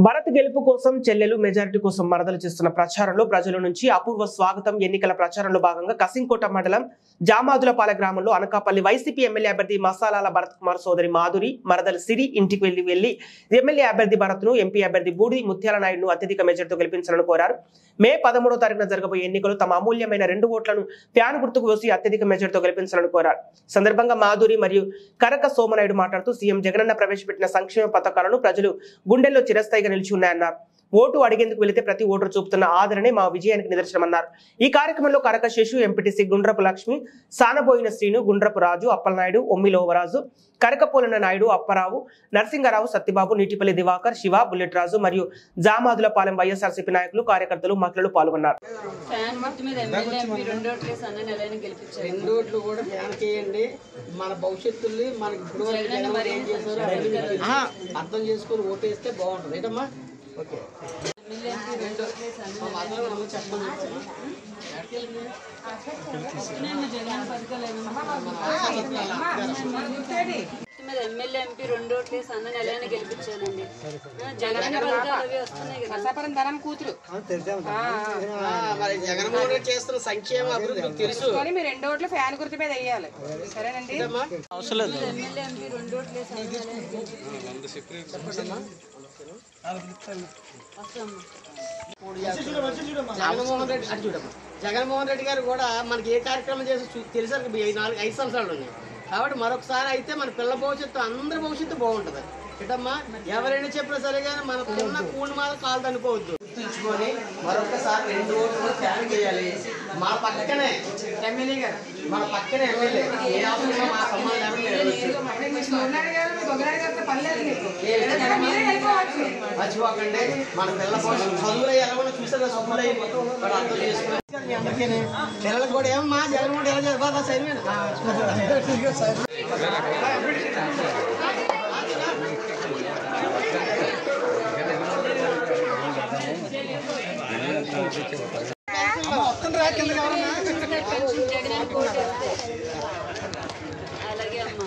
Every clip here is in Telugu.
భరత్ గెలుపు కోసం చెల్లెలు మెజారిటీ కోసం మరదలు చేస్తున్న ప్రచారంలో ప్రజల నుంచి అపూర్వ స్వాగతం. ఎన్నికల ప్రచారంలో భాగంగా కసింకోట మండలం జామాదులపాలె గ్రామంలో అనకాపల్లి వైసీపీ ఎమ్మెల్యే అభ్యర్థి మసాలాల భరత్ కుమార్ సోదరి మాధురి మరదలు సిరి ఇంటికి వెళ్లి ఎమ్మెల్యే అభ్యర్థి భరత్ ను ఎంపీ అభ్యర్థి బూడి ముత్యాల నాయుడును అత్యధిక మెజార్టీతో గెలిపించాలని కోరారు. మే 13వ తారీఖున జరగబోయే ఎన్నికలు తమ అమూల్యమైన 2 ఓట్లను ఫ్యాన్ గుర్తుకు వేసి అత్యధిక మెజార్టీతో గెలిపించాలని కోరారు. సందర్భంగా మాధురి మరియు కరక సోమనాయుడు మాట్లాడుతూ సీఎం జగనన్న ప్రవేశపెట్టిన సంక్షేమ పథకాలను ప్రజలు గుండెల్లో చిరస్థాయిగా నిలిచి ఉన్నాయన్నారు. ఓటు అడిగేందుకు వెళితే ప్రతి ఓటరు చూపుతున్న ఆదరణే మా విజయానికి నిదర్శనమన్నారు. ఈ కార్యక్రమంలో కరక శేషు, ఎంపీటీసీ గుండ్రపు లక్ష్మి, సానబోయిన శ్రీను, గుండ్రపు రాజు, అప్పలనాయుడు, ఒమ్మిలోవరాజు, కరకపోలిన నాయుడు, అప్పారావు, నరసింగరావు, సత్యబాబు, నీటిపల్లి దివాకర్, శివ, బుల్లెట్ రాజు మరియు జామాదులపాలెం వైఎస్ఆర్సీపీ నాయకులు, కార్యకర్తలు, మహిళలు పాల్గొన్నారు. మన భవిష్యత్తుని మనకి ఇప్పుడు అర్థం చేసుకొని ఓటేస్తే బాగుంటుంది ఏంటమ్మా. ఓకే ఎమ్మెల్యే ఎంపీ 2 ఓట్లు వేసి అన్నని ఎలాగైనా గెలిపించానండి. జగన్ అవి వస్తున్నాయి కదా, కూతురు జగన్మోహన్ రెడ్డి చేస్తున్న సంక్షేమ అభివృద్ధి తెలుసు. మీరు 2 ఓట్లు ఫ్యాన్ గుర్తు మీద వేయాలి. సరేనండి. అవసరం లేదు. ఎమ్మెల్యే ఎంపీ 2 ఓట్లు వేసి జగన్మోహన్ రెడ్డి గారు కూడా మనకి ఏ కార్యక్రమం చేసి తెలిసారు 5 సంవత్సరాలు ఉన్నాయి కాబట్టి మరొకసారి అయితే మన పిల్ల భవిష్యత్తు అందరి భవిష్యత్తు బాగుంటుంది. ఏంటమ్మా ఎవరైనా చెప్పినా సరే కానీ మన ఉన్న కూడి మీద కాలు అనుకోవద్దు. గుర్తుంచుకొని మరొకసారి 2 ఓట్లు ఫ్యాన్ చేయాలి. మా పక్కనే ఎమ్మెల్యే గారు, మన పక్కనే ఎమ్మెల్యే ఏ అవసరం మా సమాజం మర్చిపోకండి. మన పిల్ల చదువులు ఎలా చూసారా, చదువులు అర్థం చేసుకుని పిల్లలకు కూడా ఏమమ్మా జగన్మోహన్ ఎలా చదివా సైన్ అలాగే అమ్మా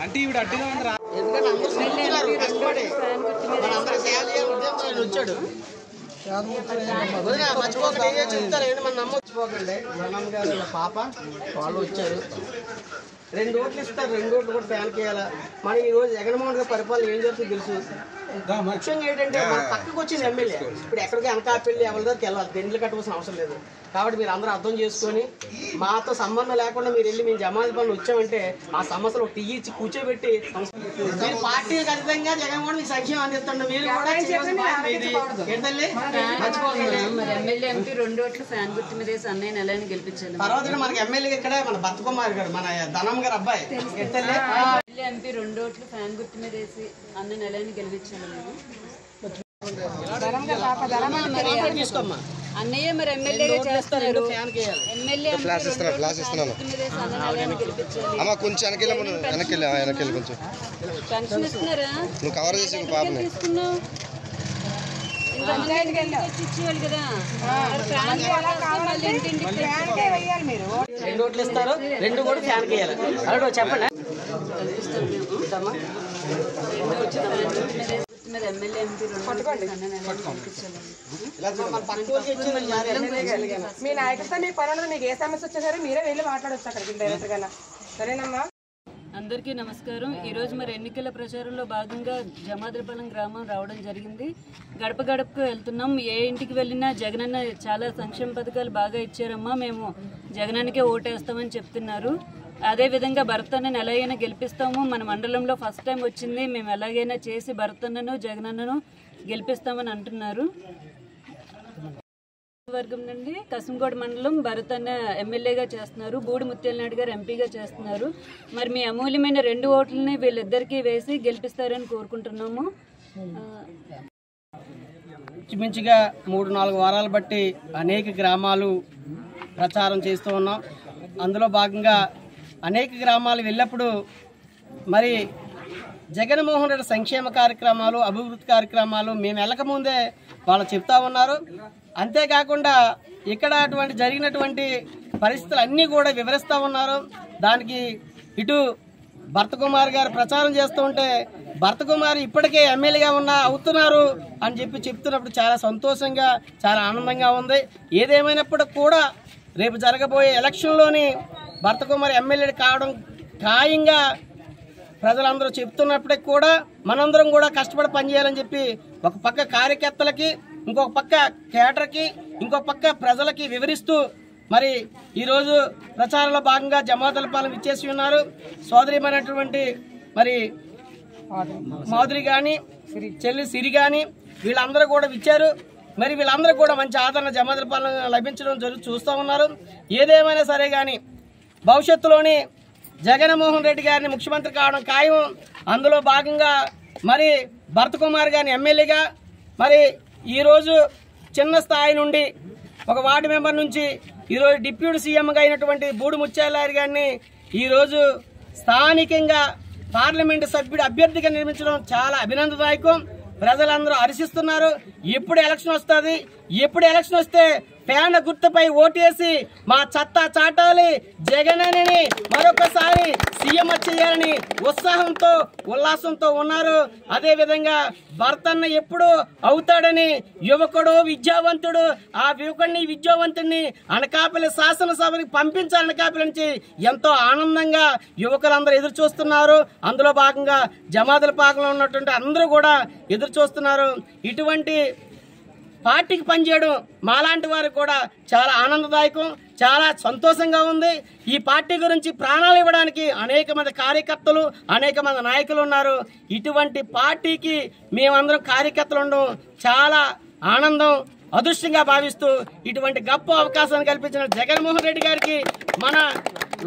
అంటే ఇవి అడ్డుగా ఉంది. ఎందుకంటే అందరూ కష్టపడి మనందరూ సేవ చేయాలని ఉద్దేశంతో వచ్చాడు. మర్చిపోకండి ఏం చెప్తారు ఏంటి మన నమ్మచ్చిపోకండి. బ్రహ్మం గారు పాప వాళ్ళు వచ్చారు. 2 ఓట్లు ఇస్తారు. 2 ఓట్లు కూడా ఫ్యాన్ చేయాలా. మనం ఈ రోజు జగన్మోహన్ గారి పరిపాలన ఏం జరుగుతుందో తెలుసు. ముఖ్యంగా ఏంటంటే మన పక్కకు వచ్చింది ఎమ్మెల్యే. ఇప్పుడు ఎక్కడికి అనకాపల్లి ఎవరి దగ్గరికి వెళ్ళాలి, దెండ్లు కట్టవలసిన అవసరం లేదు. కాబట్టి మీరు అందరూ అర్థం చేసుకొని మాతో సంబంధం లేకుండా మీరు వెళ్ళి మేము జమాది పనులు వచ్చామంటే ఆ సమస్యలు ఒక టీ ఇచ్చి కూర్చోబెట్టి మీరు పార్టీ ఖచ్చితంగా జగన్మోహన్ మీకు సంక్షేమం అందిస్తుండే. మీరు కూడా ఎమ్మెల్యే ఎంపీ 2 ఓట్లు ఫ్యాన్ గుర్తు మీద వేసి అన్నయ్యని ఎలాగైనా గెలిపించాలి. తర్వాత మనకి ఎమ్మెల్యే ఇక్కడ మన భరత్ కుమార్ గారు, మన ధనం గారు అబ్బాయి. ఎమ్మెల్యే ఎంపీ 2 ఓట్లు ఫ్యాన్ గుర్తు మీద వేసి అన్నని ఎలాగైనా గెలిపించాలి. తీసుకోమ్మా అన్నయ్య మరి ఎమ్మెల్యేగా చేస్తారు. ఎమ్మెల్యే పెన్షన్ ఇస్తున్నారా? తీసుకున్నావు ఇచ్చేవాళ్ళు కదా. 2 ఓట్లు ఇస్తారు. 2 కూడా ఫ్యాన్ వేయాలి. అలా చెప్పండి. ఎమ్మెల్యే ఎంపీ 2 మీ నాయకులతో మీ పనులు మీకు ఏ సమస్య వచ్చా సరే మీరే వెళ్ళి మాట్లాడవచ్చు అక్కడికి డైరెక్ట్ గా. సరేనమ్మా. అందరికీ నమస్కారం. ఈరోజు మరి ఎన్నికల ప్రచారంలో భాగంగా జమాదులపాలెం గ్రామం రావడం జరిగింది. గడప గడపకు వెళ్తున్నాం. ఏ ఇంటికి వెళ్ళినా జగనన్న చాలా సంక్షేమ పథకాలు బాగా ఇచ్చారమ్మా, మేము జగనన్నకే ఓటేస్తామని చెప్తున్నారు. అదేవిధంగా భరత్ అన్నను ఎలాగైనా గెలిపిస్తాము. మన మండలంలో ఫస్ట్ టైం వచ్చింది, మేము ఎలాగైనా చేసి భరత్ అన్నను జగనన్నను గెలిపిస్తామని అంటున్నారు. వర్గం నుండి కసింకోట మండలం భరత్ అన్న ఎమ్మెల్యేగా చేస్తున్నారు, బూడి ముత్యాల నాయుడు గారు ఎంపీగా చేస్తున్నారు. మరి మీ అమూల్యమైన 2 ఓట్లని వీళ్ళిద్దరికీ వేసి గెలిపిస్తారని కోరుకుంటున్నాము. ఇంచుమించుగా 3-4 వారాలు బట్టి అనేక గ్రామాలు ప్రచారం చేస్తూ ఉన్నాం. అందులో భాగంగా అనేక గ్రామాలు వెళ్ళినప్పుడు మరి జగన్మోహన్ రెడ్డి సంక్షేమ కార్యక్రమాలు, అభివృద్ధి కార్యక్రమాలు మేము వెళ్ళకముందే వాళ్ళు చెప్తా ఉన్నారు. అంతేకాకుండా ఇక్కడ అటువంటి జరిగినటువంటి పరిస్థితులు అన్నీ కూడా వివరిస్తూ ఉన్నారు. దానికి ఇటు భరత్ కుమార్ గారు ప్రచారం చేస్తూ ఉంటే భరత్ కుమార్ ఇప్పటికే ఎమ్మెల్యేగా అవుతున్నారు అని చెప్తున్నప్పుడు చాలా సంతోషంగా చాలా ఆనందంగా ఉంది. ఏదేమైనప్పటికీ కూడా రేపు జరగబోయే ఎలక్షన్లోని భరత్ కుమార్ ఎమ్మెల్యే కావడం ఖాయంగా ప్రజలందరూ చెప్తున్నప్పటికీ కూడా మనందరం కూడా కష్టపడి పనిచేయాలని చెప్పి ఒక పక్క కార్యకర్తలకి, ఇంకొక పక్క కేడర్కి, ఇంకొక పక్క ప్రజలకి వివరిస్తూ మరి ఈరోజు ప్రచారంలో భాగంగా జమాతులపాలెం ఇచ్చేసి ఉన్నారు. సోదరిమైనటువంటి మరి మాధురి కానీ, చెల్లి సిరి కానీ వీళ్ళందరూ కూడా ఇచ్చారు. మరి వీళ్ళందరూ కూడా మంచి ఆదరణ జమాతులపాలెం లభించడం చూస్తూ ఉన్నారు. ఏదేమైనా సరే కానీ భవిష్యత్తులోని జగన్మోహన్ రెడ్డి గారిని ముఖ్యమంత్రి కావడం ఖాయం. అందులో భాగంగా మరి భరత్ కుమార్ గారిని ఎమ్మెల్యేగా, మరి ఈరోజు చిన్న స్థాయి నుండి ఒక వార్డు మెంబర్ నుంచి ఈరోజు డిప్యూటీ సీఎంగా అయినటువంటి బూడి ముత్యాలరావు గారిని ఈరోజు స్థానికంగా పార్లమెంటు సభ్యుడు అభ్యర్థిగా నిర్మించడం చాలా అభినందనదాయకం. ప్రజలందరూ హర్షిస్తున్నారు. ఎప్పుడు ఎలక్షన్ వస్తుంది, ఎప్పుడు ఎలక్షన్ వస్తే ఫ్యాన్ గుర్తుపై ఓటేసి మా చత్తా చాటాలి, జగనని మరొకసారి సీఎం చేయాలని ఉత్సాహంతో ఉల్లాసంతో ఉన్నారు. అదేవిధంగా భర్తన్న ఎప్పుడు అవుతాడని యువకుడు విద్యావంతుడు, ఆ యువకుడిని విద్యావంతుడిని అనకాపల్లి శాసనసభకి పంపించాలి. అనకాపల్లి నుంచి ఎంతో ఆనందంగా యువకులందరూ ఎదురు చూస్తున్నారు. అందులో భాగంగా జమాతులపాలెంలో ఉన్నటువంటి అందరూ కూడా ఎదురు చూస్తున్నారు. ఇటువంటి పార్టీకి పనిచేయడం మాలాంటి వారికి కూడా చాలా ఆనందదాయకం, చాలా సంతోషంగా ఉంది. ఈ పార్టీ గురించి ప్రాణాలు ఇవ్వడానికి అనేక మంది కార్యకర్తలు, అనేక మంది నాయకులు ఉన్నారు. ఇటువంటి పార్టీకి మేమందరం కార్యకర్తలు ఉండడం చాలా ఆనందం, అదృష్టంగా భావిస్తూ ఇటువంటి గొప్ప అవకాశాన్ని కల్పించిన జగన్మోహన్ రెడ్డి గారికి, మన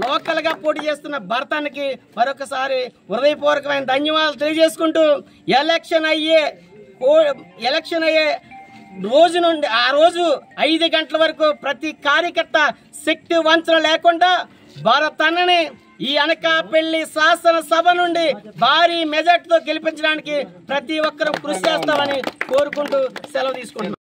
లోకల్గా పోటీ చేస్తున్న భరతానికి మరొకసారి హృదయపూర్వకమైన ధన్యవాదాలు తెలియజేసుకుంటూ ఎలక్షన్ అయ్యే రోజు నుండి ఆ రోజు 5 గంటల వరకు ప్రతి కార్యకర్త శక్తి వంచన లేకుండా భరతన్నని ఈ అనకాపల్లి శాసనసభ నుండి భారీ మెజార్టీతో గెలిపించడానికి ప్రతి ఒక్కరూ కృషి చేస్తామని కోరుకుంటూ సెలవు తీసుకుంటున్నాం.